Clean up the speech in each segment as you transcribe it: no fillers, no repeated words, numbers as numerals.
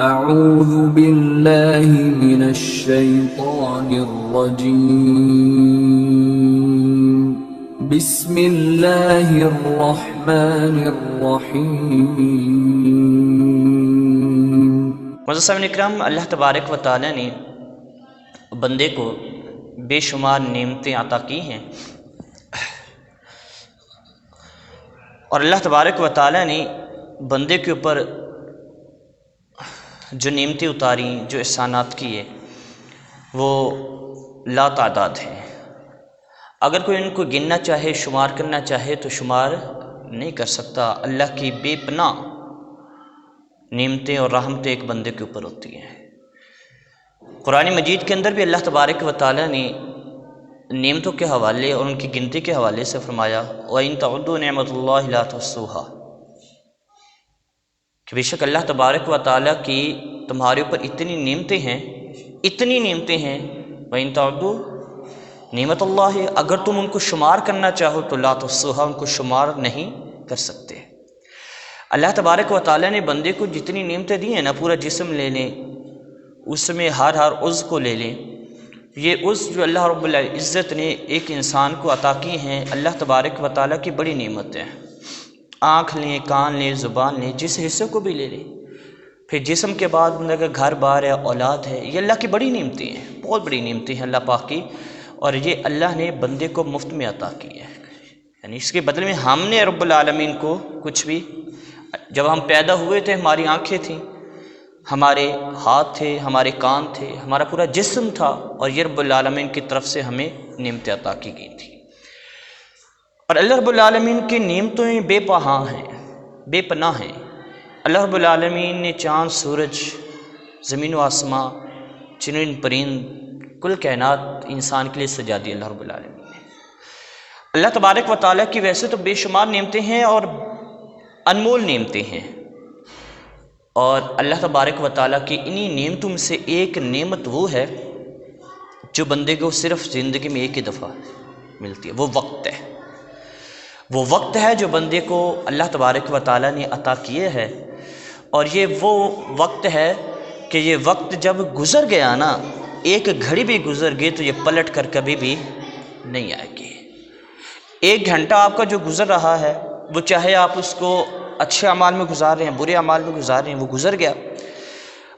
اعوذ باللہ من الشیطان الرجیم بسم اللہ الرحمن الرحیم۔ معزز سامعین اکرام، اللہ تبارک و تعالی نے بندے کو بے شمار نعمتیں عطا کی ہیں، اور اللہ تبارک و تعالی نے بندے کے اوپر جو نعمتیں اتاری، جو احسانات کیے، وہ لا تعداد ہیں۔ اگر کوئی ان کو گننا چاہے، شمار کرنا چاہے تو شمار نہیں کر سکتا۔ اللہ کی بے پناہ نعمتیں اور رحمتیں ایک بندے کے اوپر ہوتی ہیں۔ قرآن مجید کے اندر بھی اللہ تبارک و تعالی نے نعمتوں کے حوالے اور ان کی گنتی کے حوالے سے فرمایا وَإِن تَعُدُّوا نِعْمَتَ اللَّهِ لَا تُحْصُوهَا، کہ بے شک اللہ تبارک و تعالیٰ کی تمہارے اوپر اتنی نعمتیں ہیں وَإِن تَعُدُّوا نعمت اللہ، اگر تم ان کو شمار کرنا چاہو تو لا تحصوها، ان کو شمار نہیں کر سکتے۔ اللہ تبارک و تعالیٰ نے بندے کو جتنی نعمتیں دی ہیں نا، پورا جسم لے لیں، اس میں ہر عضو کو لے لیں، یہ عضو جو اللہ رب العزت نے ایک انسان کو عطا کی ہیں، اللہ تبارک و تعالیٰ کی بڑی نعمت ہے۔ آنکھ لیں، کان لیں، زبان لیں، جس حصے کو بھی لے لیں، پھر جسم کے بعد بندے کا گھر بار ہے، اولاد ہے، یہ اللہ کی بڑی نعمتیں ہیں، بہت بڑی نعمتیں ہیں اللہ پاک کی، اور یہ اللہ نے بندے کو مفت میں عطا کی ہے۔ یعنی اس کے بدلے میں ہم نے رب العالمین کو کچھ بھی، جب ہم پیدا ہوئے تھے ہماری آنکھیں تھیں، ہمارے ہاتھ تھے، ہمارے کان تھے، ہمارا پورا جسم تھا، اور یہ رب العالمین کی طرف سے ہمیں نعمتیں عطا کی گئی تھیں۔ اور اللہ رب العالمین کی نعمتیں بے پناہ ہیں، بے پناہ ہیں۔ اللہ رب العالمین نے چاند، سورج، زمین و آسماں، چرند پرند، کل کائنات انسان کے لیے سجا دی اللہ رب العالمین نے۔ اللہ تبارک و تعالیٰ کی ویسے تو بے شمار نعمتیں ہیں اور انمول نعمتیں ہیں، اور اللہ تبارک و تعالیٰ کی انہی نعمتوں میں سے ایک نعمت وہ ہے جو بندے کو صرف زندگی میں ایک ہی دفعہ ملتی ہے، وہ وقت ہے۔ وہ وقت ہے جو بندے کو اللہ تبارک و تعالیٰ نے عطا کیے ہے، اور یہ وہ وقت ہے کہ یہ وقت جب گزر گیا نا، ایک گھڑی بھی گزر گئی تو یہ پلٹ کر کبھی بھی نہیں آئے گی۔ ایک گھنٹہ آپ کا جو گزر رہا ہے، وہ چاہے آپ اس کو اچھے اعمال میں گزار رہے ہیں، برے اعمال میں گزار رہے ہیں، وہ گزر گیا۔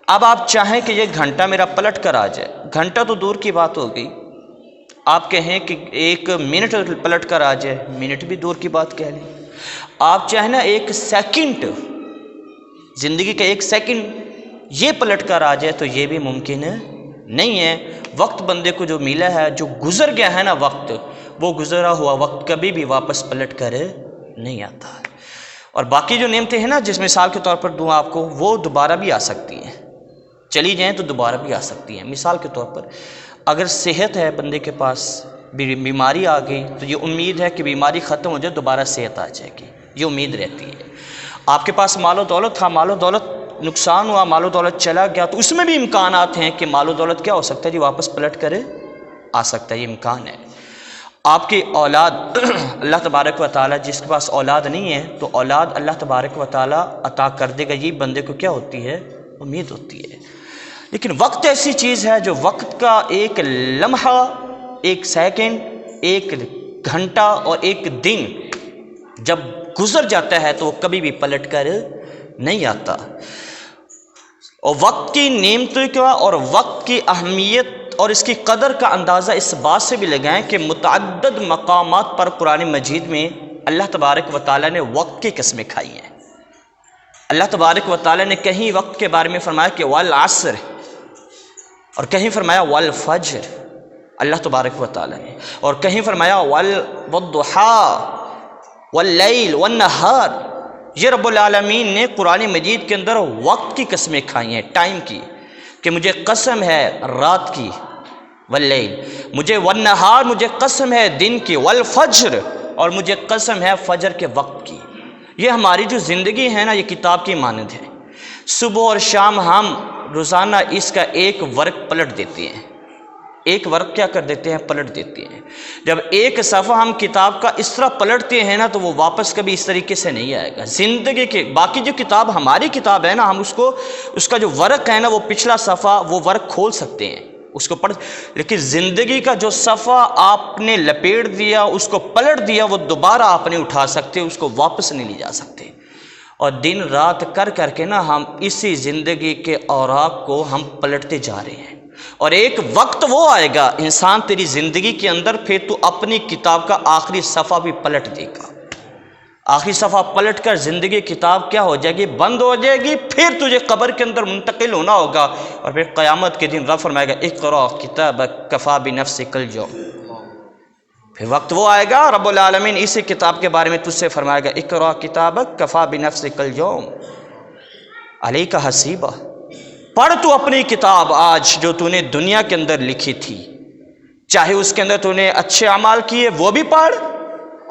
اب آپ چاہیں کہ یہ گھنٹہ میرا پلٹ کر آ جائے، گھنٹہ تو دور کی بات ہو گئی، آپ کہیں کہ ایک منٹ پلٹ کر آ جائے، منٹ بھی دور کی بات کہہ لیں۔ آپ چاہیں نا ایک سیکنڈ، زندگی کا ایک سیکنڈ یہ پلٹ کر آ جائے تو یہ بھی ممکن نہیں ہے۔ وقت بندے کو جو ملا ہے، جو گزر گیا ہے نا وقت، وہ گزرا ہوا وقت کبھی بھی واپس پلٹ کر نہیں آتا۔ اور باقی جو نعمتیں ہیں نا، جس مثال کے طور پر دوں آپ کو، وہ دوبارہ بھی آ سکتی ہیں، چلی جائیں تو دوبارہ بھی آ سکتی ہیں۔ مثال کے طور پر اگر صحت ہے بندے کے پاس، بیماری آ گئی تو یہ امید ہے کہ بیماری ختم ہو جائے، دوبارہ صحت آ جائے گی، یہ امید رہتی ہے۔ آپ کے پاس مال و دولت تھا، مال و دولت نقصان ہوا، مال و دولت چلا گیا، تو اس میں بھی امکانات ہیں کہ مال و دولت کیا ہو سکتا ہے جی، واپس پلٹ کر آ سکتا ہے، یہ امکان ہے۔ آپ کی اولاد اللہ تبارک و تعالیٰ، جس کے پاس اولاد نہیں ہے تو اولاد اللہ تبارک و تعالیٰ عطا کر دے گا، یہ بندے کو کیا ہوتی ہے، امید ہوتی ہے۔ لیکن وقت ایسی چیز ہے جو وقت کا ایک لمحہ، ایک سیکنڈ، ایک گھنٹہ اور ایک دن جب گزر جاتا ہے تو وہ کبھی بھی پلٹ کر نہیں آتا۔ اور وقت کی نعمتوں کا اور وقت کی اہمیت اور اس کی قدر کا اندازہ اس بات سے بھی لگائیں کہ متعدد مقامات پر قرآن مجید میں اللہ تبارک و تعالیٰ نے وقت کی قسمیں کھائی ہیں۔ اللہ تبارک و تعالیٰ نے کہیں وقت کے بارے میں فرمایا کہ والعصر، اور کہیں فرمایا والفجر اللہ تبارک و تعالیٰ نے، اور کہیں فرمایا والضحیٰ واللیل والنہار۔ یہ رب العالمین نے قرآن مجید کے اندر وقت کی قسمیں کھائی ہیں، ٹائم کی، کہ مجھے قسم ہے رات کی، واللیل، مجھے والنہار، مجھے قسم ہے دن کی، والفجر، اور مجھے قسم ہے فجر کے وقت کی۔ یہ ہماری جو زندگی ہے نا، یہ کتاب کی مانند ہے۔ صبح اور شام ہم روزانہ اس کا ایک ورق پلٹ دیتے ہیں، ایک ورق کیا کر دیتے ہیں؟ پلٹ دیتے ہیں۔ جب ایک صفحہ ہم کتاب کا اس طرح پلٹتے ہیں نا تو وہ واپس کبھی اس طریقے سے نہیں آئے گا۔ زندگی کے باقی جو کتاب ہماری کتاب ہے نا، ہم اس کا جو ورق ہے نا، وہ پچھلا صفحہ وہ ورق کھول سکتے ہیں، اس کو پڑھ، لیکن زندگی کا جو صفحہ آپ نے لپیٹ دیا، اس کو پلٹ دیا، وہ دوبارہ آپ نہیں اٹھا سکتے، اس کو واپس نہیں لے جا سکتے۔ اور دن رات کر کر کے نا ہم اسی زندگی کے اوراق کو ہم پلٹتے جا رہے ہیں، اور ایک وقت وہ آئے گا انسان تیری زندگی کے اندر، پھر تو اپنی کتاب کا آخری صفحہ بھی پلٹ دے گا۔ آخری صفحہ پلٹ کر زندگی کتاب کیا ہو جائے گی؟ بند ہو جائے گی، پھر تجھے قبر کے اندر منتقل ہونا ہوگا، اور پھر قیامت کے دن رب فرمائے گا اقرأ کتابک کفی بنفسک اليوم۔ پھر وقت وہ آئے گا رب العالمین اسی کتاب کے بارے میں تجھ سے فرمائے گا اقرأ کتابک کفی بنفسک اليوم علیک حسیبہ۔ پڑھ تو اپنی کتاب آج جو تو نے دنیا کے اندر لکھی تھی، چاہے اس کے اندر تو نے اچھے اعمال کیے وہ بھی پڑھ،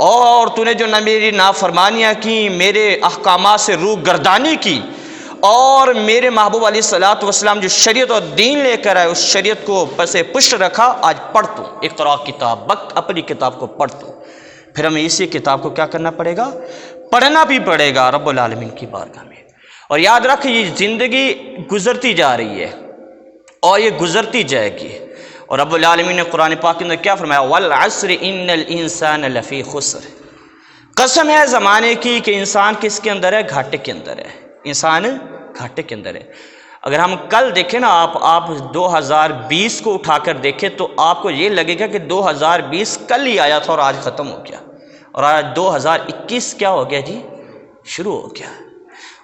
اور تو نے جو نہ میری نافرمانیاں کی، میرے احکامات سے روح گردانی کی، اور میرے محبوب علیہ الصلوۃ والسلام جو شریعت اور دین لے کر آئے اس شریعت کو پس پشت رکھا، آج پڑھ تو اقرأ کتابک، اپنی کتاب کو پڑھ تو۔ پھر ہمیں اسی کتاب کو کیا کرنا پڑے گا؟ پڑھنا بھی پڑے گا رب العالمین کی بارگاہ میں۔ اور یاد رکھ یہ زندگی گزرتی جا رہی ہے اور یہ گزرتی جائے گی، اور رب العالمین نے قرآن پاک کے اندر کیا فرمایا؟ والعصر ان الانسان لفی خسر۔ قسم ہے زمانے کی کہ انسان کس کے اندر ہے؟ گھاٹے کے اندر ہے، انسان گھاٹے کے اندر ہے۔ اگر ہم کل دیکھیں نا، آپ 2020 کو اٹھا کر دیکھیں تو آپ کو یہ لگے گا کہ 2020 کل ہی آیا تھا اور آج ختم ہو گیا، اور آج 2021 کیا ہو گیا جی؟ شروع ہو گیا۔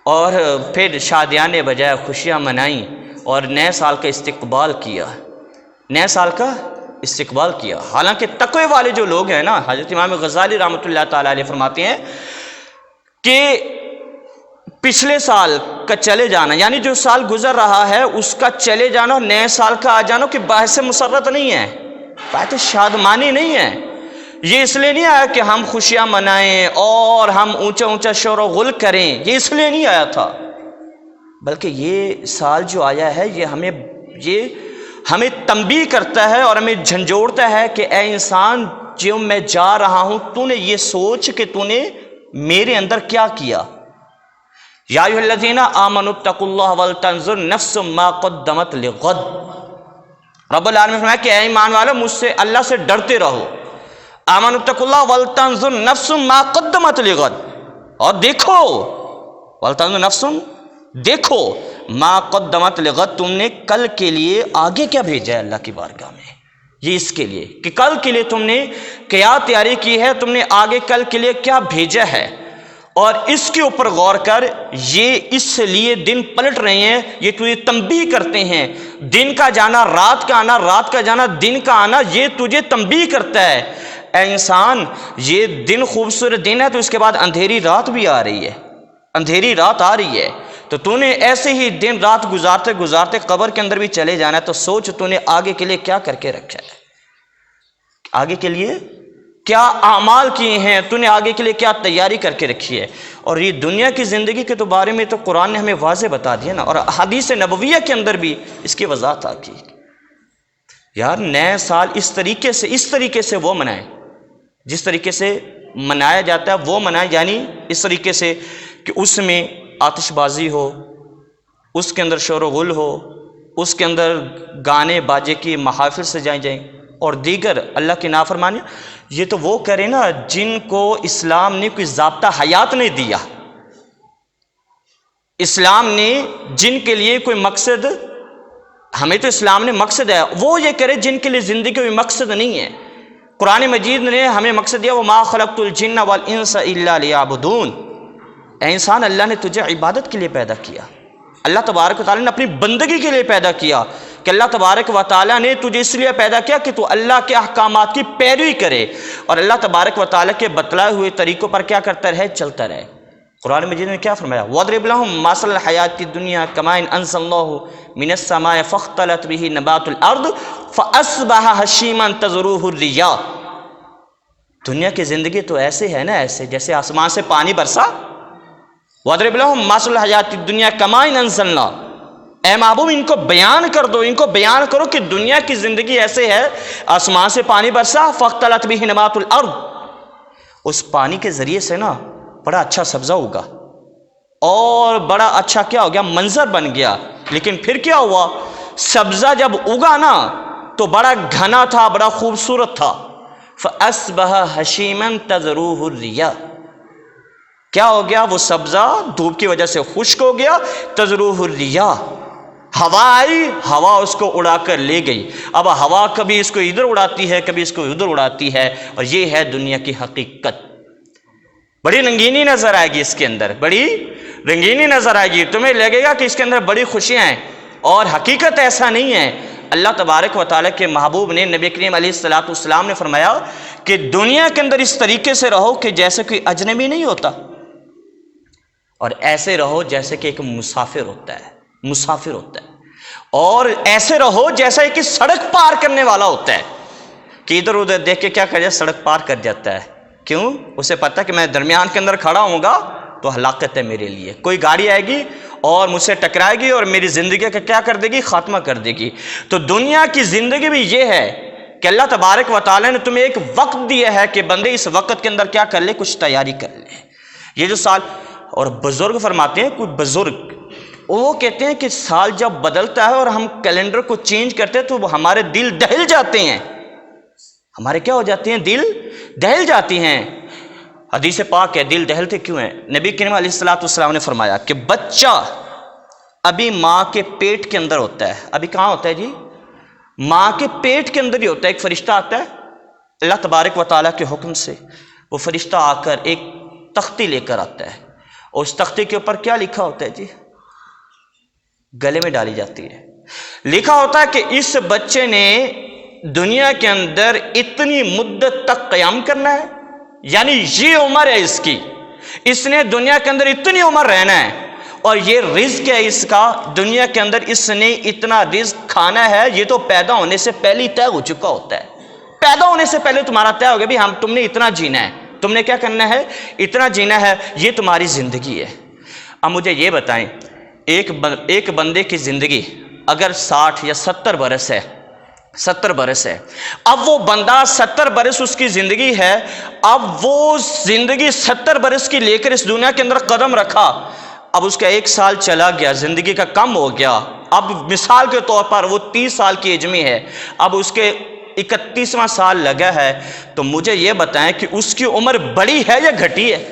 اور پھر شادیاں نے بجائے خوشیاں منائیں اور نئے سال کا استقبال کیا، نئے سال کا استقبال کیا۔ حالانکہ تقوی والے جو لوگ ہیں نا، حضرت امام غزالی رحمۃ اللہ تعالیٰ علیہ فرماتے ہیں کہ پچھلے سال کا چلے جانا، یعنی جو سال گزر رہا ہے اس کا چلے جانا اور نئے سال کا آ جانا کہ باعث مسرت نہیں ہے، باعث شادمانی نہیں ہے۔ یہ اس لیے نہیں آیا کہ ہم خوشیاں منائیں اور ہم اونچا اونچا شور و غل کریں، یہ اس لیے نہیں آیا تھا، بلکہ یہ سال جو آیا ہے یہ ہمیں تنبیہ کرتا ہے اور ہمیں جھنجھوڑتا ہے کہ اے انسان، جو میں جا رہا ہوں تو نے یہ سوچ کہ تو نے میرے اندر کیا کیا۔ یا ایھا الذین آمنوا اتقوا اللہ ولتنظر نفس ما قدمت لغد۔ رب العالمین نے فرمایا کہ اے ایمان والو، مجھ سے اللہ سے ڈرتے رہو۔ آمنوا اتقوا اللہ ولتنظر نفس ما قدمت لغد، اور دیکھو، ولتنظر نفس، دیکھو، ما قدمت لغد، تم نے کل کے لیے آگے کیا بھیجا ہے اللہ کی بارگاہ میں۔ یہ اس کے لیے کہ کل کے لیے تم نے کیا تیاری کی ہے، تم نے آگے کل کے لیے کیا بھیجا ہے، اور اس کے اوپر غور کر۔ یہ اس لیے دن پلٹ رہے ہیں، یہ تجھے تنبیہ کرتے ہیں۔ دن کا جانا، رات کا آنا، رات کا جانا، دن کا آنا، یہ تجھے تنبیہ کرتا ہے اے انسان، یہ دن خوبصورت دن ہے تو اس کے بعد اندھیری رات بھی آ رہی ہے، اندھیری رات آ رہی ہے، تو تو نے ایسے ہی دن رات گزارتے گزارتے قبر کے اندر بھی چلے جانا ہے۔ تو سوچ تو نے آگے کے لیے کیا کر کے رکھا ہے، آگے کے لیے کیا اعمال کیے ہیں، تو نے آگے کے لیے کیا تیاری کر کے رکھی ہے۔ اور یہ دنیا کی زندگی کے تو بارے میں تو قرآن نے ہمیں واضح بتا دیا نا، اور حدیث نبویہ کے اندر بھی اس کی وضاحت آ کی۔ یار نئے سال اس طریقے سے وہ منائیں جس طریقے سے منایا جاتا ہے، وہ منائیں، یعنی اس طریقے سے کہ اس میں آتش بازی ہو، اس کے اندر شور و غل ہو، اس کے اندر گانے باجے کی محافل سجائیں جائیں، اور دیگر اللہ کی نافرمانی۔ یہ تو وہ کریں نا جن کو اسلام نے کوئی ضابطہ حیات نہیں دیا، اسلام نے جن کے لیے کوئی مقصد، ہمیں تو اسلام نے مقصد ہے، وہ یہ کرے جن کے لیے زندگی کوئی مقصد نہیں ہے۔ قرآن مجید نے ہمیں مقصد دیا، وَمَا خَلَقْتُ الْجِنَّ وَالْإِنسَ إِلَّا لِيَعْبُدُونَ۔ اے انسان، اللہ نے تجھے عبادت کے لیے پیدا کیا، اللہ تبارک و تعالیٰ نے اپنی بندگی کے لیے پیدا کیا، کہ اللہ تبارک و تعالیٰ نے تجھے اس لیے پیدا کیا کہ تو اللہ کے احکامات کی پیروی کرے اور اللہ تبارک و تعالیٰ کے بتلائے ہوئے طریقوں پر کیا کرتا رہے، چلتا رہے۔ قرآن مجید نے کیا فرمایا؟ وَاضْرِبْ لَهُم مَّثَلَ الْحَيَاةِ الدُّنْيَا كَمَاءٍ أَنزَلَ اللَّهُ مِنَ السَّمَاءِ فَاخْتَلَطَ بِهِ نَبَاتُ الْأَرْضِ فَأَصْبَحَ هَشِيمًا تَذْرُوهُ الرِّيَاحُ۔ دنیا کی زندگی تو ایسے ہے نا، ایسے جیسے آسمان سے پانی برسا۔ وَاضْرِبْ لَهُم مَّثَلَ الْحَيَاةِ الدُّنْيَا كَمَاءٍ أَنزَلْنَا، اے محبوب ان کو بیان کر دو، ان کو بیان کرو کہ دنیا کی زندگی ایسے ہے، آسمان سے پانی برسا فاختلط بہ نبات الارض، اس پانی کے ذریعے سے نا بڑا اچھا سبزہ ہوگا اور بڑا اچھا کیا ہو گیا، منظر بن گیا، لیکن پھر کیا ہوا، سبزہ جب اگا نا تو بڑا گھنا تھا، بڑا خوبصورت تھا، فَأَصْبَحَ حَشِيمًا تَذْرُوهُ الرِّيَاحُ، کیا ہو گیا، وہ سبزہ دھوپ کی وجہ سے خشک ہو گیا، تَذْرُوهُ الرِّيَاحُ، ہوا آئی، ہوا اس کو اڑا کر لے گئی۔ اب ہوا کبھی اس کو ادھر اڑاتی ہے، کبھی اس کو ادھر اڑاتی ہے، اور یہ ہے دنیا کی حقیقت۔ بڑی رنگینی نظر آئے گی اس کے اندر، بڑی رنگینی نظر آئے گی، تمہیں لگے گا کہ اس کے اندر بڑی خوشیاں ہیں، اور حقیقت ایسا نہیں ہے۔ اللہ تبارک و تعالیٰ کے محبوب نے، نبی کریم علیہ السلام نے فرمایا کہ دنیا کے اندر اس طریقے سے رہو کہ جیسے کوئی اجنبی نہیں ہوتا، اور ایسے رہو جیسے کہ ایک مسافر ہوتا ہے، مسافر ہوتا ہے، اور ایسے رہو جیسا کہ سڑک پار کرنے والا ہوتا ہے، کہ ادھر ادھر دیکھ کے کیا کر جائے، سڑک پار کر جاتا ہے۔ کیوں؟ اسے پتہ کہ میں درمیان کے اندر کھڑا ہوں گا تو ہلاکت ہے میرے لیے، کوئی گاڑی آئے گی اور مجھ سے ٹکرائے گی اور میری زندگی کا کیا کر دے گی، خاتمہ کر دے گی۔ تو دنیا کی زندگی بھی یہ ہے کہ اللہ تبارک و تعالیٰ نے تمہیں ایک وقت دیا ہے کہ بندے اس وقت کے اندر کیا کر لے، کچھ تیاری کر لے۔ یہ جو سال، اور بزرگ فرماتے ہیں، کچھ بزرگ وہ کہتے ہیں کہ سال جب بدلتا ہے اور ہم کیلنڈر کو چینج کرتے ہیں تو ہمارے دل دہل جاتے ہیں، ہمارے کیا ہو جاتے ہیں، دل دہل جاتی ہیں۔ حدیث پاک ہے، دل دہلتے کیوں ہیں؟ نبی کریم علیہ السلام نے فرمایا کہ بچہ ابھی ماں کے پیٹ کے اندر ہوتا ہے، ابھی کہاں ہوتا ہے جی؟ ماں کے پیٹ کے اندر ہی ہوتا ہے۔ ایک فرشتہ آتا ہے اللہ تبارک و تعالیٰ کے حکم سے، وہ فرشتہ آ کر ایک تختی لے کر آتا ہے، اور اس تختی کے اوپر کیا لکھا ہوتا ہے جی؟ گلے میں ڈالی جاتی ہے، لکھا ہوتا ہے کہ اس بچے نے دنیا کے اندر اتنی مدت تک قیام کرنا ہے، یعنی یہ عمر ہے اس کی، اس نے دنیا کے اندر اتنی عمر رہنا ہے، اور یہ رزق ہے اس کا، دنیا کے اندر اس نے اتنا رزق کھانا ہے۔ یہ تو پیدا ہونے سے پہلے ہی طے ہو چکا ہوتا ہے، پیدا ہونے سے پہلے تمہارا طے ہو گیا بھی تم نے اتنا جینا ہے، تم نے کیا کرنا ہے، اتنا جینا ہے، یہ تمہاری زندگی ہے۔ اب مجھے یہ بتائیں، ایک بندے کی زندگی اگر 60 یا 70 برس ہے، 70 برس ہے، اب وہ بندہ 70 برس اس کی زندگی ہے، اب وہ زندگی 70 برس کی لے کر اس دنیا کے اندر قدم رکھا، اب اس کا 1 سال چلا گیا، زندگی کا کم ہو گیا، اب مثال کے طور پر وہ 30 سال کی ایج میں ہے، اب اس کے 31واں سال لگا ہے، تو مجھے یہ بتائیں کہ اس کی عمر بڑی ہے یا گھٹی ہے؟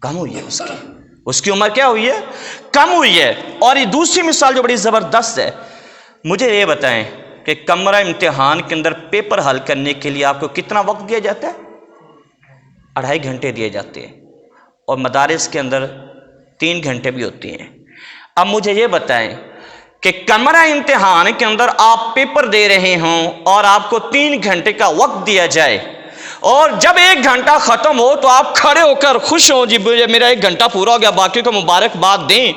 کم ہوئی ہے، اس کی عمر کیا ہوئی ہے، کم ہوئی ہے۔ اور یہ دوسری مثال جو بڑی زبردست ہے، مجھے یہ بتائیں کہ کمرہ امتحان کے اندر پیپر حل کرنے کے لیے آپ کو کتنا وقت دیا جاتا ہے؟ 2.5 گھنٹے دیے جاتے ہیں، اور مدارس کے اندر 3 گھنٹے بھی ہوتی ہیں۔ اب مجھے یہ بتائیں کہ کمرہ امتحان کے اندر آپ پیپر دے رہے ہوں اور آپ کو 3 گھنٹے کا وقت دیا جائے، اور جب 1 گھنٹہ ختم ہو تو آپ کھڑے ہو کر خوش ہوں، جی میرا 1 گھنٹہ پورا ہو گیا، باقی کو مبارکباد دیں،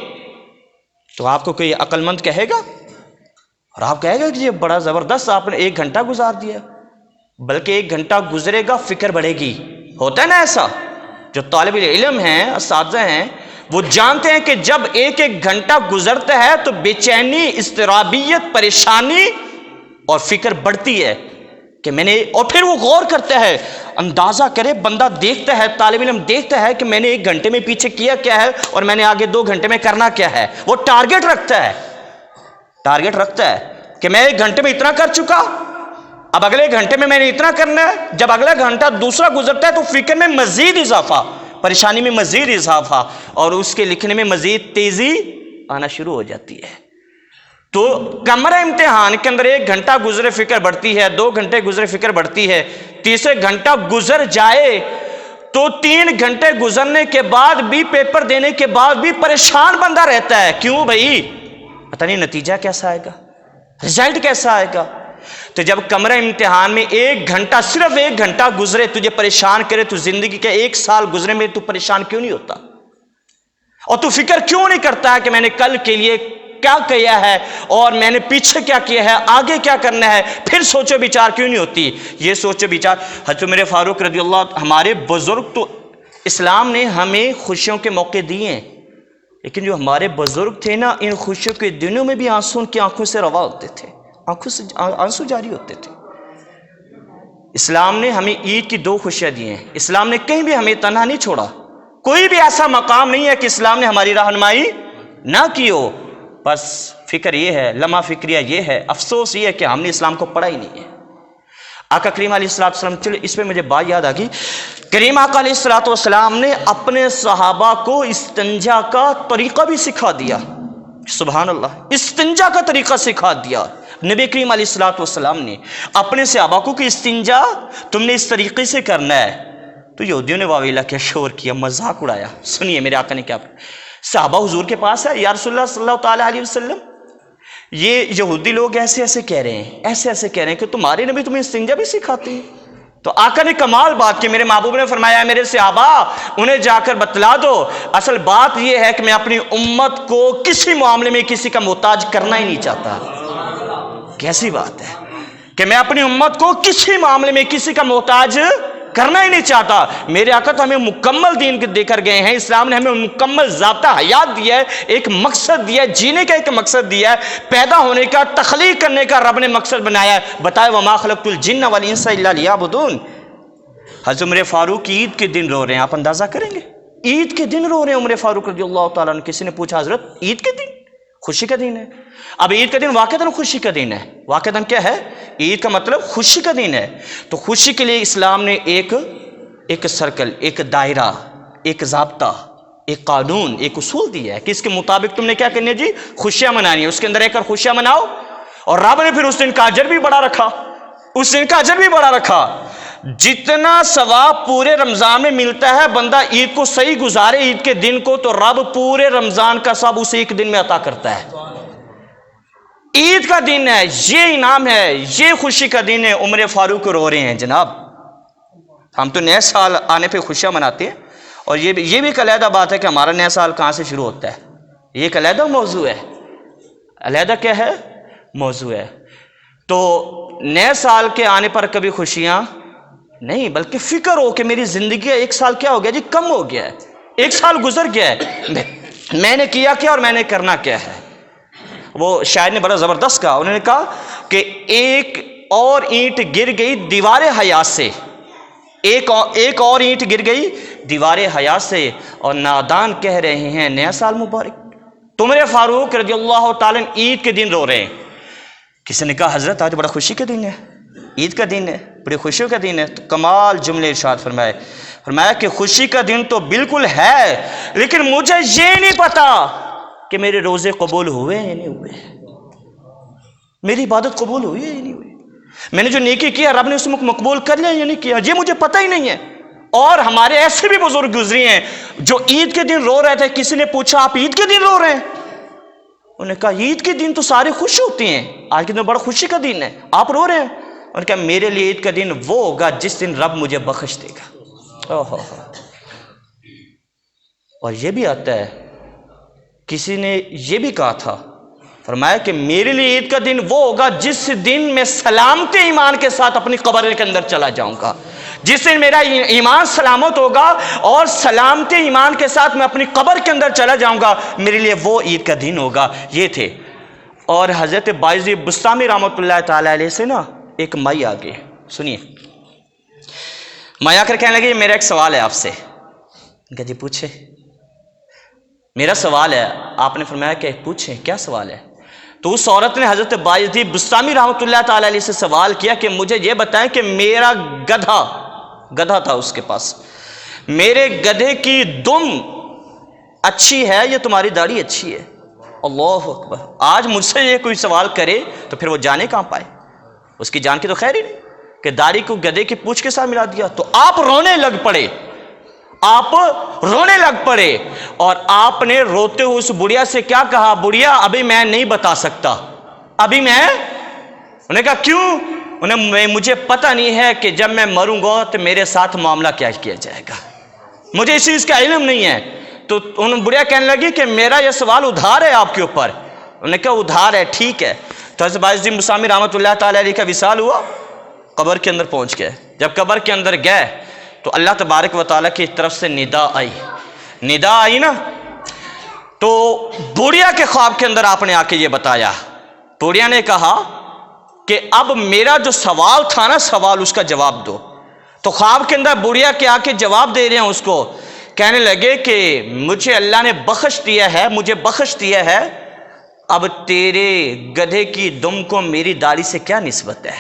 تو آپ کو کوئی عقل مند کہے گا؟ اور آپ کہے گا کہ یہ بڑا زبردست آپ نے 1 گھنٹہ گزار دیا، بلکہ 1 گھنٹہ گزرے گا فکر بڑھے گی۔ ہوتا ہے نا ایسا؟ جو طالب علم ہیں، اساتذہ ہیں، وہ جانتے ہیں کہ جب 1 گھنٹہ گزرتا ہے تو بے چینی، اضطرابیت، پریشانی اور فکر بڑھتی ہے کہ میں نے، اور پھر وہ غور کرتا ہے، اندازہ کرے، بندہ دیکھتا ہے، طالب علم دیکھتا ہے کہ میں نے 1 گھنٹے میں پیچھے کیا کیا ہے اور میں نے آگے 2 گھنٹے میں کرنا کیا ہے۔ وہ ٹارگٹ رکھتا ہے، ٹارگٹ رکھتا ہے کہ میں 1 گھنٹے میں اتنا کر چکا، اب اگلے گھنٹے میں نے اتنا کرنا ہے۔ جب اگلا گھنٹہ دوسرا گزرتا ہے تو فکر میں مزید اضافہ، پریشانی میں مزید اضافہ، اور اس کے لکھنے میں مزید تیزی آنا شروع ہو جاتی ہے۔ تو کمرہ امتحان کے اندر 1 گھنٹہ گزرے فکر بڑھتی ہے، 2 گھنٹے گزرے فکر بڑھتی ہے، تیسرے گھنٹہ گزر جائے تو 3 گھنٹے گزرنے کے بعد بھی، پیپر دینے کے بعد بھی پریشان بندہ رہتا ہے۔ کیوں بھائی؟ پتہ نہیں نتیجہ کیسا آئے گا، رزلٹ کیسا آئے گا۔ تو جب کمرہ امتحان میں 1 گھنٹہ، صرف 1 گھنٹہ گزرے، تجھے پریشان کرے، تو زندگی کے 1 سال گزرے میں تو پریشان کیوں نہیں ہوتا؟ اور تو فکر کیوں نہیں کرتا ہے کہ میں نے کل کے لیے کیا کیا ہے، اور میں نے پیچھے کیا کیا ہے، آگے کیا کرنا ہے؟ پھر سوچو بچار کیوں نہیں ہوتی؟ یہ سوچو بچار، حضرت عمر فاروق رضی اللہ، ہمارے بزرگ، تو اسلام نے ہمیں خوشیوں کے موقع دیے ہیں، لیکن جو ہمارے بزرگ تھے نا، ان خوشیوں کے دنوں میں بھی آنسو ان کی آنکھوں سے روا ہوتے تھے، آنکھوں سے آنسو جاری ہوتے تھے۔ اسلام نے ہمیں عید کی 2 خوشیاں دی ہیں۔ اسلام نے کہیں بھی ہمیں تنہا نہیں چھوڑا، کوئی بھی ایسا مقام نہیں ہے کہ اسلام نے ہماری رہنمائی نہ کی ہو۔ بس فکر یہ ہے، لمحہ فکریہ یہ ہے، افسوس یہ ہے کہ ہم نے اسلام کو پڑھا ہی نہیں ہے۔ آقا کریم علیہ السلام، چلو اس پہ مجھے بات یاد آ گئی، کریم آقا علیہ السلام نے اپنے صحابہ کو استنجا کا طریقہ بھی سکھا دیا۔ سبحان اللہ، استنجا کا طریقہ سکھا دیا نبی کریم علیہ السلام نے اپنے صحابہ کو کہ استنجا تم نے اس طریقے سے کرنا ہے۔ تو یہودیوں نے واویلا کیا، شور کیا، مذاق اڑایا۔ سنیے میرے آقا نے کیا، صحابہ حضور کے پاس ہے، یا رسول اللہ صلی اللہ تعالیٰ علیہ وسلم، یہ یہودی لوگ ایسے ایسے کہہ رہے ہیں، ایسے ایسے کہہ رہے ہیں کہ تمہارے نبی تمہیں استنجا بھی سکھاتے ہیں۔ تو آقا نے کمال بات کی، میرے محبوب نے فرمایا میرے صحابہ انہیں جا کر بتلا دو، اصل بات یہ ہے کہ میں اپنی امت کو کسی معاملے میں کسی کا محتاج کرنا ہی نہیں چاہتا۔ کیسی بات ہے کہ میں اپنی امت کو کسی معاملے میں کسی کا محتاج کرنا ہی نہیں چاہتا۔ میرے آقا تو ہمیں مکمل دین دے کر گئے ہیں، اسلام نے ہمیں مکمل ضابطہ حیات دیا ہے، ایک مقصد دیا ہے، جینے کا ایک مقصد دیا ہے، پیدا ہونے کا، تخلیق کرنے کا رب نے مقصد بنایا ہے۔ بتائے وما خلقت الجن والانس الا لیعبدون۔ حضرت عمر فاروق عید کے دن رو رہے ہیں، آپ اندازہ کریں گے، عید کے دن رو رہے ہیں عمر فاروق رضی اللہ تعالیٰ عنہ۔ کسی نے پوچھا حضرت عید کے دن؟ خوشی کا دن ہے۔ اب عید کا دن واقعتاً خوشی کا دن ہے، واقعتاً کیا ہے؟ عید کا مطلب خوشی کا دن ہے۔ تو خوشی کے لیے اسلام نے ایک سرکل، ایک دائرہ، ایک ضابطہ، ایک قانون، ایک اصول دیا ہے کہ اس کے مطابق تم نے کیا کرنی ہے جی، خوشیاں منانی ہے۔ اس کے اندر ایک اور خوشیاں مناؤ، اور رب نے پھر اس دن کا اجر بھی بڑا رکھا، اس دن کا اجر بھی بڑا رکھا۔ جتنا ثواب پورے رمضان میں ملتا ہے، بندہ عید کو صحیح گزارے عید کے دن کو، تو رب پورے رمضان کا ثواب اسے ایک دن میں عطا کرتا ہے۔ عید کا دن ہے، یہ انعام ہے، یہ خوشی کا دن ہے۔ عمر فاروق رو رہے ہیں جناب۔ ہم تو نئے سال آنے پہ خوشیاں مناتے ہیں، اور یہ بھی ایک علیحدہ بات ہے کہ ہمارا نیا سال کہاں سے شروع ہوتا ہے، یہ ایک علیحدہ موضوع ہے، علیحدہ کیا ہے موضوع ہے۔ تو نئے سال کے آنے پر کبھی خوشیاں نہیں، بلکہ فکر ہو کہ میری زندگی ایک سال کیا ہو گیا جی، کم ہو گیا ہے، ایک سال گزر گیا ہے، میں نے کیا کیا اور میں نے کرنا کیا ہے۔ وہ شاعر نے بڑا زبردست کہا، انہوں نے کہا کہ ایک اور اینٹ گر گئی دیوار حیا سے، ایک اور اینٹ گر گئی دیوار حیا سے، اور نادان کہہ رہے ہیں نیا سال مبارک۔ عمر فاروق رضی اللہ تعالیٰ عید کے دن رو رہے ہیں۔ کسی نے کہا حضرت آج بڑا خوشی کا دن ہے، عید کا دن ہے، بڑی خوشیوں کا دن ہے۔ تو کمال جملے ارشاد فرمایا کہ خوشی کا دن تو بالکل ہے، لیکن مجھے یہ نہیں پتا کہ میرے روزے قبول ہوئے یا نہیں ہوئے، میری عبادت قبول ہوئی یا نہیں ہوئی، میں نے جو نیکی کیا رب نے اس میں مقبول کر لیا یا نہیں کیا، یہ مجھے پتہ ہی نہیں ہے۔ اور ہمارے ایسے بھی بزرگ گزری ہیں جو عید کے دن رو رہے تھے۔ کسی نے پوچھا آپ عید کے دن رو رہے ہیں؟ انہوں نے کہا عید کے دن تو سارے خوش ہوتے ہیں، آج کے دن بڑا خوشی کا دن ہے، آپ رو رہے ہیں؟ انہوں نے کہا میرے لیے عید کا دن وہ ہوگا جس دن رب مجھے بخش دے گا۔ اور یہ بھی آتا ہے، کسی نے یہ بھی کہا تھا، فرمایا کہ میرے لیے عید کا دن وہ ہوگا جس دن میں سلامت ایمان کے ساتھ اپنی قبر کے اندر چلا جاؤں گا، جس دن میرا ایمان سلامت ہوگا اور سلامت ایمان کے ساتھ میں اپنی قبر کے اندر چلا جاؤں گا، میرے لیے وہ عید کا دن ہوگا۔ یہ تھے۔ اور حضرت بائزی بستامی رحمۃ اللہ تعالی علیہ سے نا ایک مائی آ گئی، سنیے، مائی آ کر کہنے لگی میرا ایک سوال ہے آپ سے۔ کہ جی پوچھے، میرا سوال ہے۔ آپ نے فرمایا کہ پوچھیں کیا سوال ہے؟ تو اس عورت نے حضرت بائزی بستامی رحمۃ اللہ تعالی علیہ سے سوال کیا کہ مجھے یہ بتائیں کہ میرا گدھا تھا اس کے پاس، میرے گدھے کی دم اچھی ہے یا تمہاری داڑھی اچھی ہے؟ اللہ اکبر۔ آج مجھ سے یہ کوئی سوال کرے تو پھر وہ جانے کہاں پائے، اس کی جان کی تو خیر ہی نہیں کہ داڑھی کو گدھے کی پوچھ کے ساتھ ملا دیا۔ تو آپ رونے لگ پڑے، اور آپ نے روتے ہوئے اس بڑھیا سے کیا کہا؟ بڑھیا ابھی میں نہیں بتا سکتا، ابھی میں۔ انہوں نے کہا کیوں؟ مجھے پتہ نہیں ہے کہ جب میں مروں گا تو میرے ساتھ معاملہ کیا کیا جائے گا، مجھے اس چیز کا علم نہیں ہے۔ تو بڑھیا کہنے لگی کہ میرا یہ سوال ادھار ہے آپ کے اوپر۔ انہوں نے کہا ادھار ہے، ٹھیک ہے۔ تو حضرت بائزی بستامی رحمۃ اللہ تعالی علیہ کا وصال ہوا، قبر کے اندر پہنچ گئے۔ جب قبر کے اندر گئے تو اللہ تبارک و تعالیٰ کی طرف سے ندا آئی نا، تو بوڑھیا کے خواب کے اندر آپ نے آ کے یہ بتایا، بوڑھیا نے کہا کہ اب میرا جو سوال تھا نا، سوال اس کا جواب دو۔ تو خواب کے اندر بوڑھیا کے آ کے جواب دے رہے ہیں اس کو، کہنے لگے کہ مجھے اللہ نے بخش دیا ہے، مجھے بخش دیا ہے، اب تیرے گدھے کی دم کو میری داڑھی سے کیا نسبت ہے؟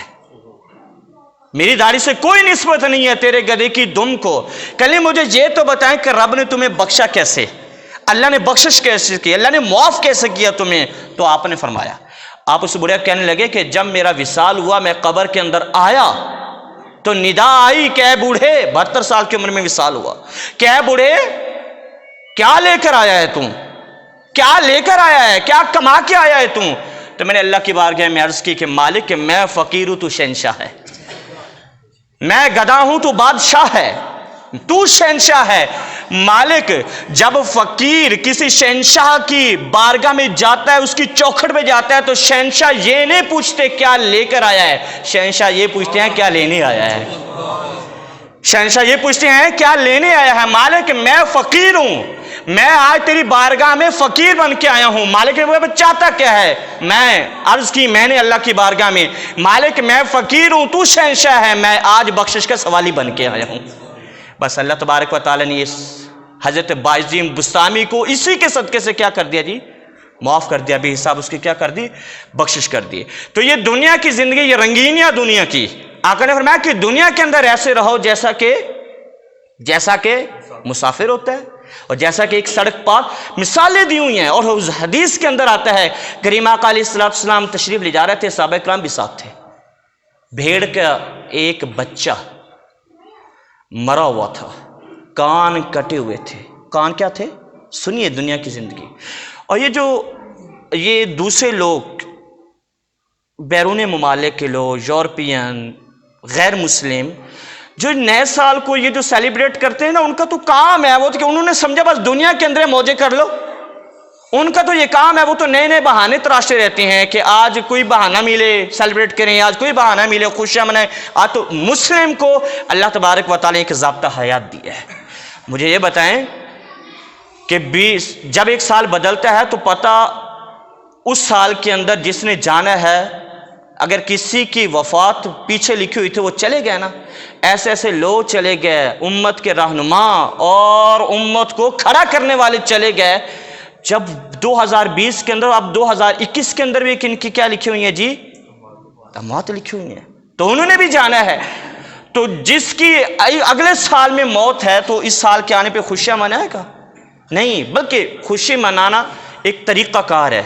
میری داڑھی سے کوئی نسبت نہیں ہے تیرے گدھے کی دم کو۔ کہنے مجھے یہ تو بتائیں کہ رب نے تمہیں بخشا کیسے، اللہ نے بخشش کیسے کی، اللہ نے معاف کیسے کیا تمہیں؟ تو آپ نے فرمایا، آپ اس بڑھیا کہنے لگے کہ جب میرا وصال ہوا، میں قبر کے اندر آیا تو ندا آئی کہ اے بوڑھے، 72 سال کی عمر میں وصال ہوا، کہ اے بوڑھے کیا لے کر آیا ہے تم، کیا لے کر آیا ہے، کیا کما کے آیا ہے تم؟ تو میں نے اللہ کی بارگاہ میں عرض کی کہ مالک کہ میں فقیر ہوں، تو شہنشاہ ہے، میں گدھا ہوں تو بادشاہ ہے، تو شہنشاہ ہے۔ مالک جب فقیر کسی شہنشاہ کی بارگاہ میں جاتا ہے، اس کی چوکھٹ میں جاتا ہے، تو شہنشاہ یہ نہیں پوچھتے کیا لے کر آیا ہے، شہنشاہ یہ پوچھتے ہیں کیا لینے آیا ہے، شہنشاہ یہ پوچھتے ہیں کیا لینے آیا ہے۔ مالک میں فقیر ہوں، میں آج تیری بارگاہ میں فقیر بن کے آیا ہوں۔ مالک نے وہ چاہتا کیا ہے؟ میں عرض کی میں نے اللہ کی بارگاہ میں، مالک میں فقیر ہوں، تو شہنشاہ ہے، میں آج بخشش کا سوالی بن کے آیا ہوں۔ بس اللہ تبارک و تعالی نے اس حضرت باعظیم بستامی کو اسی کے صدقے سے کیا کر دیا جی؟ معاف کر دیا، بے حساب اس کی کیا کر دی؟ بخشش کر دی۔ تو یہ دنیا کی زندگی، یہ رنگینیاں دنیا کی، آقا نے فرمایا کہ دنیا کے اندر ایسے رہو جیسا کہ مسافر ہوتا ہے، اور جیسا کہ ایک سڑک پار مثالیں دی ہوئی ہیں۔ اور اس حدیث کے اندر آتا ہے، کریم آقا علیہ السلام تشریف لے جا رہے تھے، صحابہ کرام بھی ساتھ تھے، بھیڑ کا ایک بچہ مرا ہوا تھا، کان کٹے ہوئے تھے۔ کان کیا تھے؟ سنیے دنیا کی زندگی۔ اور یہ دوسرے لوگ، بیرون ممالک کے لوگ، یورپین، غیر مسلم، جو نئے سال کو یہ جو سیلیبریٹ کرتے ہیں نا، ان کا تو کام ہے وہ تو کہ انہوں نے سمجھا بس دنیا کے اندر موجے کر لو، ان کا تو یہ کام ہے، وہ تو نئے نئے بہانے تراشتے رہتے ہیں کہ آج کوئی بہانہ ملے سیلیبریٹ کریں، آج کوئی بہانہ ملے خوشیاں منائیں۔ آج تو مسلم کو اللہ تبارک و تعالیٰ نے ایک ضابطہ حیات دیا ہے۔ مجھے یہ بتائیں کہ جب ایک سال بدلتا ہے تو پتہ اس سال کے اندر جس نے جانا ہے، اگر کسی کی وفات پیچھے لکھی ہوئی تھی وہ چلے گئے نا، ایسے ایسے لوگ چلے گئے، امت کے رہنما اور امت کو کھڑا کرنے والے چلے گئے۔ جب 2020 کے اندر، اب 2021 کے اندر بھی کن کی کیا لکھی ہوئی ہیں جی؟ موت لکھی ہوئی ہیں، تو انہوں نے بھی جانا ہے۔ تو جس کی اگلے سال میں موت ہے تو اس سال کے آنے پہ خوشیاں منائے گا؟ نہیں، بلکہ خوشی منانا ایک طریقہ کار ہے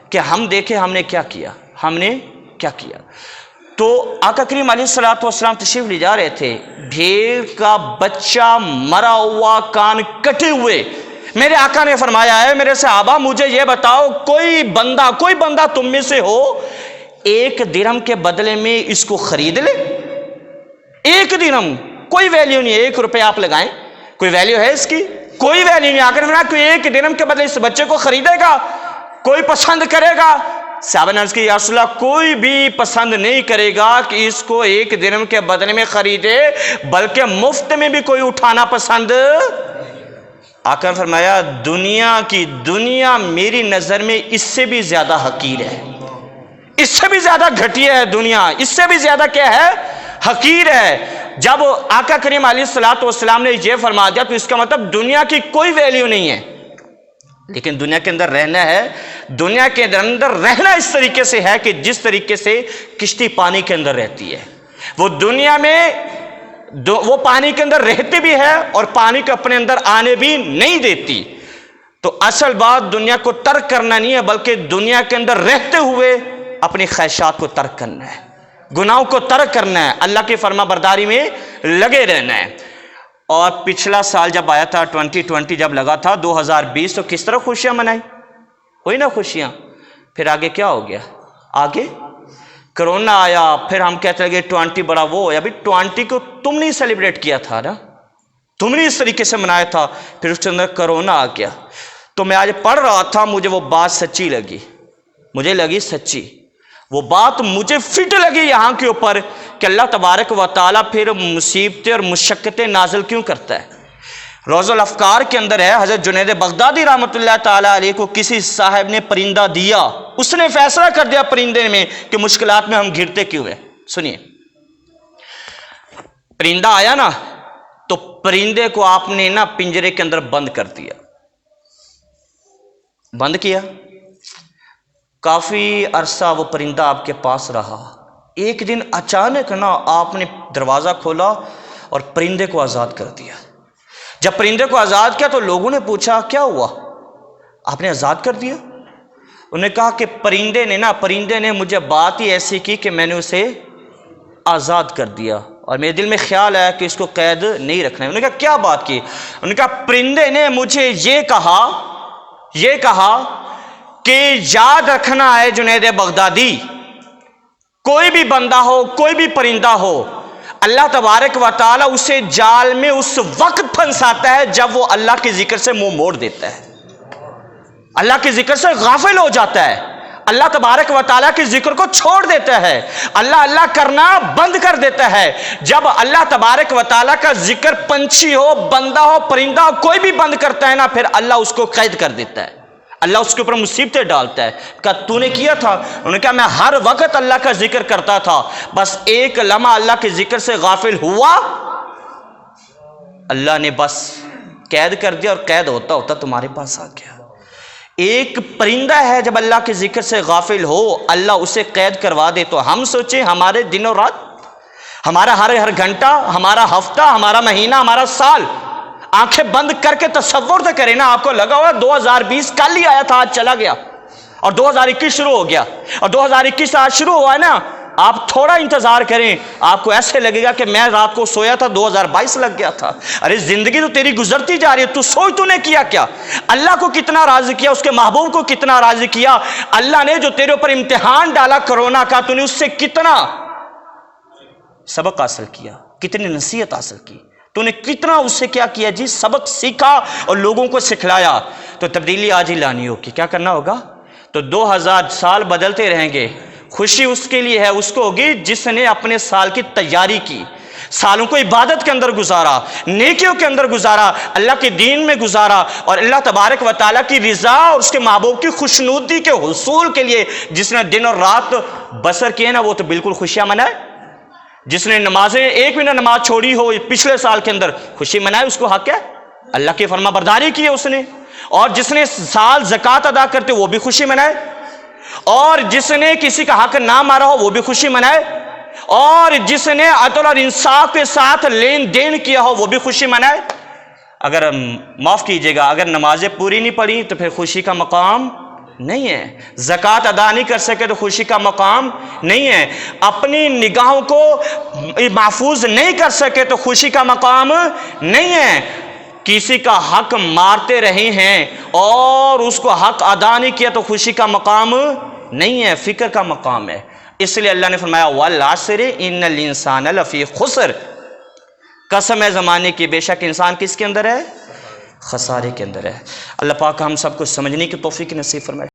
کہ ہم دیکھیں ہم نے کیا کیا، ہم نے کیا کیا۔ تو آقا کریم علیہ الصلوۃ والسلام تشریف لے جا رہے تھے، بھیڑ کا بچہ مرا ہوا، کان کٹے ہوئے۔ میرے آقا نے فرمایا ہے، میرے صحابہ مجھے یہ بتاؤ، کوئی بندہ تم میں سے ہو 1 درہم کے بدلے میں اس کو خرید لے؟ 1 درہم، کوئی ویلیو نہیں ہے، 1 روپے آپ لگائیں، کوئی ویلیو ہے اس کی؟ کوئی ویلیو نہیں۔ آقا نے فرمایا کوئی 1 درہم کے بدلے اس بچے کو خریدے گا؟ کوئی پسند کرے گا؟ صحابہ نے عرض کی یا رسول اللہ کوئی بھی پسند نہیں کرے گا کہ اس کو 1 درہم کے بدلے میں خریدے، بلکہ مفت میں بھی کوئی اٹھانا پسند۔ آقا نے فرمایا دنیا میری نظر میں اس سے بھی زیادہ حقیر ہے، اس سے بھی زیادہ گھٹیا ہے دنیا، اس سے بھی زیادہ کیا ہے؟ حقیر ہے۔ جب آقا کریم علیہ الصلوۃ والسلام نے یہ فرما دیا تو اس کا مطلب دنیا کی کوئی ویلیو نہیں ہے، لیکن دنیا کے اندر رہنا ہے۔ دنیا کے اندر رہنا اس طریقے سے ہے کہ جس طریقے سے کشتی پانی کے اندر رہتی ہے، وہ دنیا میں وہ پانی کے اندر رہتی بھی ہے اور پانی کو اپنے اندر آنے بھی نہیں دیتی۔ تو اصل بات دنیا کو ترک کرنا نہیں ہے، بلکہ دنیا کے اندر رہتے ہوئے اپنی خواہشات کو ترک کرنا ہے، گناہوں کو ترک کرنا ہے، اللہ کی فرما برداری میں لگے رہنا ہے۔ اور پچھلا سال جب آیا تھا 2020 جب لگا تھا 2020 تو کس طرح خوشیاں منائی؟ ہوئی نا خوشیاں۔ پھر آگے کیا ہو گیا؟ آگے کرونا آیا، پھر ہم کہتے لگے 20 بڑا وہ ہو، ابھی 20 کو تم نہیں سیلیبریٹ کیا تھا نا، تم نے اس طریقے سے منایا تھا، پھر اس کے اندر کرونا آ گیا۔ تو میں آج پڑھ رہا تھا، مجھے وہ بات سچی لگی، مجھے لگی سچی، وہ بات مجھے فٹ لگی یہاں کے اوپر کہ اللہ تبارک و تعالیٰ پھر مصیبتیں اور مشقتیں نازل کیوں کرتا ہے؟ روز الافکار کے اندر ہے، حضرت جنید بغدادی رحمۃ اللہ تعالیٰ علیہ کو کسی صاحب نے پرندہ دیا، اس نے فیصلہ کر دیا پرندے میں کہ مشکلات میں ہم گھرتے کیوں ہیں۔ سنیے، پرندہ آیا نا تو پرندے کو آپ نے نا پنجرے کے اندر بند کر دیا، بند کیا، کافی عرصہ وہ پرندہ آپ کے پاس رہا۔ ایک دن اچانک نا آپ نے دروازہ کھولا اور پرندے کو آزاد کر دیا۔ جب پرندے کو آزاد کیا تو لوگوں نے پوچھا کیا ہوا، آپ نے آزاد کر دیا؟ انہوں نے کہا کہ پرندے نے مجھے بات ہی ایسی کی کہ میں نے اسے آزاد کر دیا، اور میرے دل میں خیال آیا کہ اس کو قید نہیں رکھنا ہے۔ انہوں نے کہا کیا بات کی؟ انہوں نے کہا پرندے نے مجھے یہ کہا کہ یاد رکھنا ہے جنید بغدادی، کوئی بھی بندہ ہو، کوئی بھی پرندہ ہو، اللہ تبارک و تعالیٰ اسے جال میں اس وقت پھنساتا ہے جب وہ اللہ کے ذکر سے منہ موڑ دیتا ہے، اللہ کے ذکر سے غافل ہو جاتا ہے، اللہ تبارک و تعالیٰ کے ذکر کو چھوڑ دیتا ہے، اللہ کرنا بند کر دیتا ہے۔ جب اللہ تبارک و تعالیٰ کا ذکر پنچھی ہو، بندہ ہو، پرندہ ہو، کوئی بھی بند کرتا ہے نا، پھر اللہ اس کو قید کر دیتا ہے، اللہ اس کے اوپر مصیبتیں ڈالتا ہے۔ کہا تو نے کیا تھا؟ انہوں نے کہا میں ہر وقت اللہ کا ذکر کرتا تھا، بس ایک لمحہ اللہ کے ذکر سے غافل ہوا، اللہ نے بس قید کر دیا، اور قید ہوتا ہوتا تمہارے پاس آ گیا۔ ایک پرندہ ہے جب اللہ کے ذکر سے غافل ہو، اللہ اسے قید کروا دے، تو ہم سوچیں ہمارے دن اور رات، ہمارا ہر گھنٹہ، ہمارا ہفتہ، ہمارا مہینہ، ہمارا سال، آنکھیں بند کر کے تصور تو کریں نا۔ آپ کو لگا ہوا 2020 کل ہی آیا تھا، آج چلا گیا، اور 2021 شروع ہو گیا، اور 2021 آج شروع ہوا ہے نا۔ آپ تھوڑا انتظار کریں، آپ کو ایسے لگے گا کہ میں رات کو سویا تھا 2022 لگ گیا تھا۔ ارے زندگی تو تیری گزرتی جا رہی ہے، تو سوچ تو نے کیا کیا، اللہ کو کتنا راضی کیا، اس کے محبوب کو کتنا راضی کیا، اللہ نے جو تیرے اوپر امتحان ڈالا کرونا کا، تو نے اس سے کتنا سبق حاصل کیا، کتنی نصیحت حاصل کی، تو نے کتنا اس سے کیا کیا جی، سبق سیکھا اور لوگوں کو سکھلایا۔ تو تبدیلی آج ہی لانی ہوگی، کیا کرنا ہوگا؟ تو 2000 سال بدلتے رہیں گے، خوشی اس کے لیے ہے، اس کو ہوگی جس نے اپنے سال کی تیاری کی، سالوں کو عبادت کے اندر گزارا، نیکیوں کے اندر گزارا، اللہ کے دین میں گزارا، اور اللہ تبارک و تعالیٰ کی رضا اور اس کے محبوب کی خوشنودی کے حصول کے لیے جس نے دن اور رات بسر کیے نا، وہ تو بالکل خوشیاں منائے۔ جس نے نمازیں ایک بھی نہ نماز چھوڑی ہو پچھلے سال کے اندر، خوشی منائے، اس کو حق ہے، اللہ کی فرما برداری کی ہے اس نے۔ اور جس نے سال زکوٰۃ ادا کرتے وہ بھی خوشی منائے، اور جس نے کسی کا حق نہ مارا ہو وہ بھی خوشی منائے، اور جس نے عدل اور انصاف کے ساتھ لین دین کیا ہو وہ بھی خوشی منائے۔ اگر معاف کیجیے گا، اگر نمازیں پوری نہیں پڑھی تو پھر خوشی کا مقام نہیں ہے، زکوٰۃ ادا نہیں کر سکے تو خوشی کا مقام نہیں ہے، اپنی نگاہوں کو محفوظ نہیں کر سکے تو خوشی کا مقام نہیں ہے، کسی کا حق مارتے رہے ہیں اور اس کو حق ادا نہیں کیا تو خوشی کا مقام نہیں ہے، فکر کا مقام ہے۔ اس لیے اللہ نے فرمایا وَالْعَصْرِ إِنَّ الْإِنسَانَ لَفِي خُسْرٍ، قسم ہے زمانے کی، بے شک انسان کس کے اندر ہے؟ خسارے کے اندر ہے۔ اللہ پاک ہم سب کو سمجھنے کی توفیق نصیب فرمائے۔